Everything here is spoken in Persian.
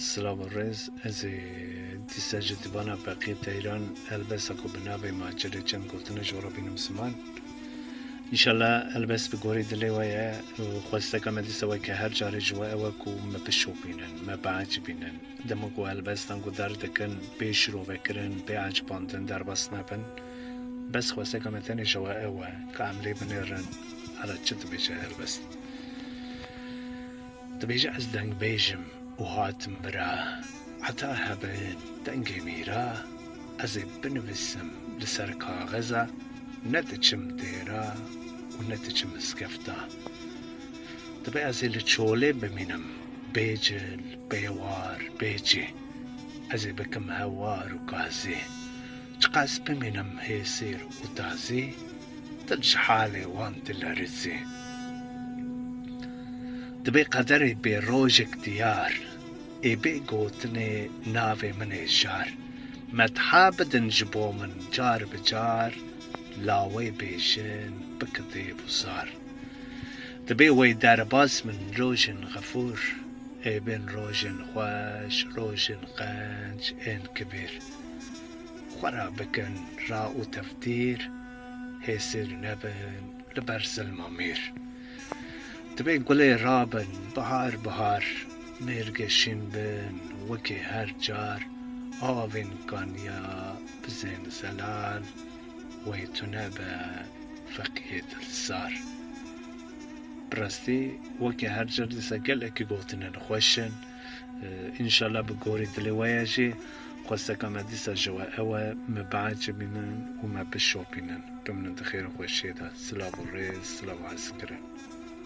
سلاو الرز از دیسا جدبانا بقیت ایران البس اکو بنابه ماجره چند گلتن جورا بینم سمان انشالله البس بگوری دلی ویا خواسته که مدیسا وی که هر جاری جوا او کو مپشو بینن مبعج بینن دمو کو البس تنگو دردکن بیش رو بکرن بی عجباندن در بس نبن بس خواسته که متن جوا او که عملی بنیرن على چند بیشه البس تبيج از دنگ بیجم و هاتم برا حتی هبین دنگی میرا از بنویسم لسر کاغذا نتچم دیرا و نتچم اسکفتا تبی از لچوله بمینم بیجل بیوار بیجی از بکم هوار و کازی چقاس بمینم هیسیر و تازی تلش حالي وانت لرزي دبي قدري بي روجك ديار اي بي قوتني نافي من الجار متحابد نجبو من جار بجار لاوي بيشن بكذيب وصار دبي وي دارباس من روجن غفور اي بين روجن خوش روجن قنج ان كبير خرا بكن راء تفدير هيسر نبن لبرز المامير تبي قولي رابن بهار بهار ميرقشين بن وكي هر جار آوين كانيا بزين زلال ويتنبا فقيت السار برستي وكي هر جار ديسا قلقي قوتنا نخوشن إن شاء الله بقوري دلواياجي خواسته ما دیسا جوا اوه مبعج بینن و مبشو بینن بمنن دخیر خوشیده سلاو ریز سلاو عسکرن